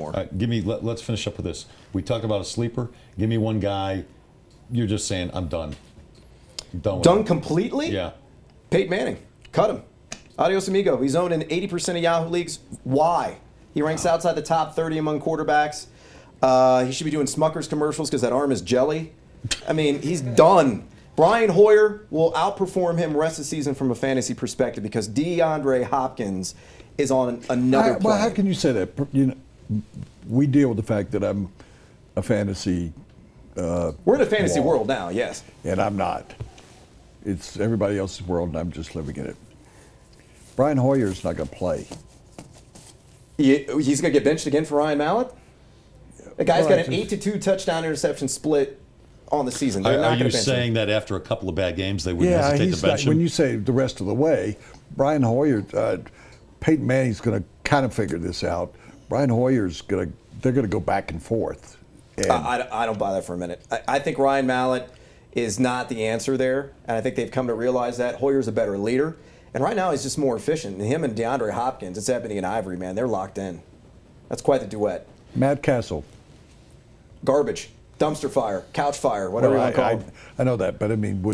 more. All right, let's finish up with this. We talked about a sleeper. Give me one guy. You're just saying, I'm done. Done completely? Yeah. Peyton Manning. Cut him. Adios, amigo. He's owned in 80% of Yahoo leagues. Why? He ranks outside the top 30 among quarterbacks. He should be doing Smucker's commercials because that arm is jelly. I mean, he's done. Brian Hoyer will outperform him rest of the season from a fantasy perspective because DeAndre Hopkins is on another plane. Well, how can you say that? You know, we deal with the fact that I'm a fantasy. We're in a fantasy world now, yes. And I'm not. It's everybody else's world, and I'm just living in it. Brian Hoyer's not going to play. He's going to get benched again for Ryan Mallett? The guy's got an 8-2 touchdown interception split on the season. Are you saying that after a couple of bad games they wouldn't hesitate to bench him? When you say the rest of the way, Brian Hoyer, Peyton Manning's going to kind of figure this out. Brian Hoyer's they're going to go back and forth. And I don't buy that for a minute. I think Ryan Mallett is not the answer there, and I think they've come to realize that. Hoyer's a better leader, and right now he's just more efficient. And him and DeAndre Hopkins, it's Ebony and Ivory, man. They're locked in. That's quite the duet. Matt Castle. Garbage. Dumpster fire, couch fire, whatever you want to call it. I know that, but I mean,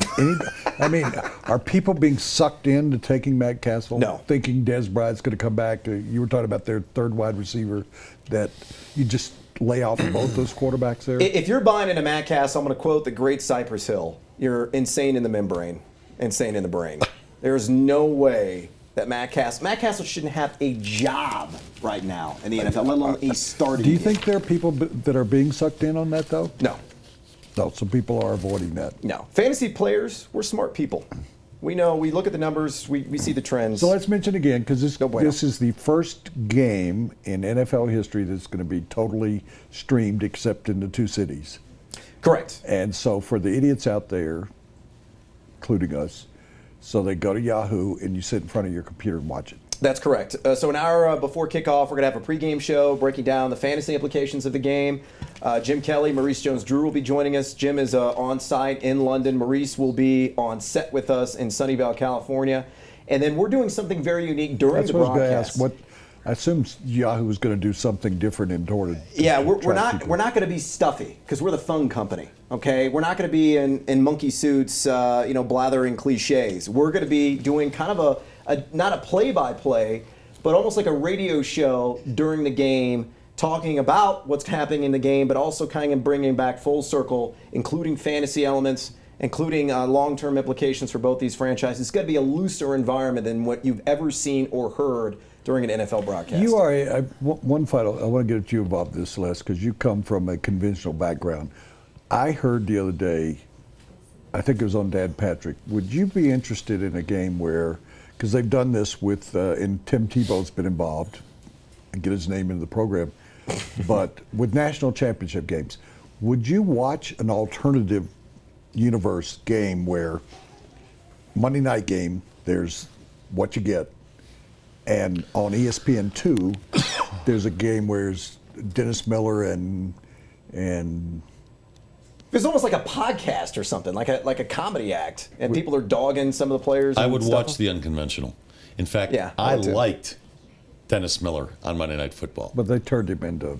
are people being sucked into taking Matt Castle? No. Thinking Des Bryant's going to come back? You were talking about their third wide receiver, that you just lay off of both those quarterbacks there? If you're buying into Matt Castle, I'm going to quote the great Cypress Hill. You're insane in the membrane, insane in the brain. There's no way that Matt Castle shouldn't have a job right now in the NFL, let alone a starting. Do you think there are people that are being sucked in on that, though? No. No, so people are avoiding that. No. Fantasy players, we're smart people. We know, we look at the numbers, we see the trends. So let's mention again, because this is the first game in NFL history that's going to be totally streamed except in the two cities. Correct. And so for the idiots out there, including us, so they go to Yahoo and you sit in front of your computer and watch it. That's correct. So an hour before kickoff, we're going to have a pregame show breaking down the fantasy implications of the game. Jim Kelly, Maurice Jones-Drew will be joining us. Jim is on site in London. Maurice will be on set with us in Sunnyvale, California. And then we're doing something very unique during the broadcast. I was going to ask, I assume Yahoo is going to do something different in order to we're not going to be stuffy because we're the fun company. Okay, we're not going to be in monkey suits, blathering cliches. We're going to be doing kind of not a play-by-play, but almost like a radio show during the game, talking about what's happening in the game, but also kind of bringing back full circle, including fantasy elements, including long-term implications for both these franchises. It's going to be a looser environment than what you've ever seen or heard during an NFL broadcast. You are one final. I want to get you involved in this, Les, because you come from a conventional background. I heard the other day, I think it was on Dan Patrick, would you be interested in a game where, because they've done this with, and Tim Tebow's been involved, and get his name into the program, but with national championship games, would you watch an alternative universe game where Monday night game, there's what you get, and on ESPN2, there's a game where it's Dennis Miller and it's almost like a podcast or something, like a comedy act, and people are dogging some of the players. I would watch the unconventional. In fact, I liked Dennis Miller on Monday Night Football. But they turned him into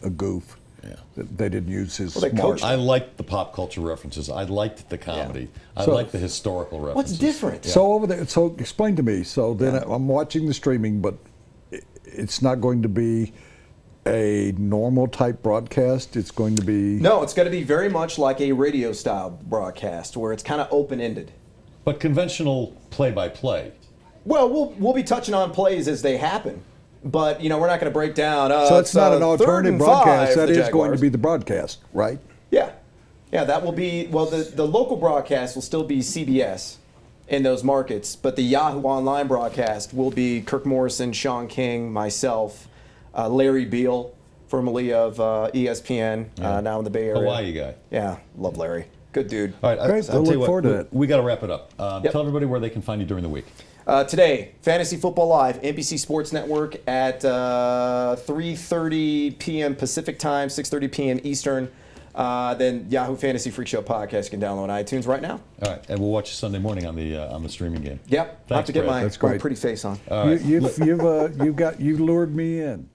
a goof. Yeah. They didn't use his smart. I liked the pop culture references. I liked the comedy. Yeah. I liked the historical references. What's different? Yeah. So over there, so explain to me. So then I'm watching the streaming, but it's not going to be a normal type broadcast. It's going to be it's going to be very much like a radio style broadcast where it's kind of open ended. But conventional play by play. Well, we'll be touching on plays as they happen, but we're not going to break down. So it's not an alternative broadcast. That is going to be the broadcast, right? Yeah, that will be. Well, the local broadcast will still be CBS in those markets, but the Yahoo online broadcast will be Kirk Morrison, Sean King, myself. Larry Beal, formerly of ESPN, now in the Bay Area. Hawaii guy. Yeah, love Larry. Good dude. All right, great. I'll look forward to it. We got to wrap it up. Tell everybody where they can find you during the week. Today, Fantasy Football Live, NBC Sports Network at 3:30 p.m. Pacific Time, 6:30 p.m. Eastern. Then Yahoo Fantasy Freak Show podcast you can download on iTunes right now. All right, and we'll watch you Sunday morning on the streaming game. Yep, I have to get my pretty face on. Right. You've lured me in.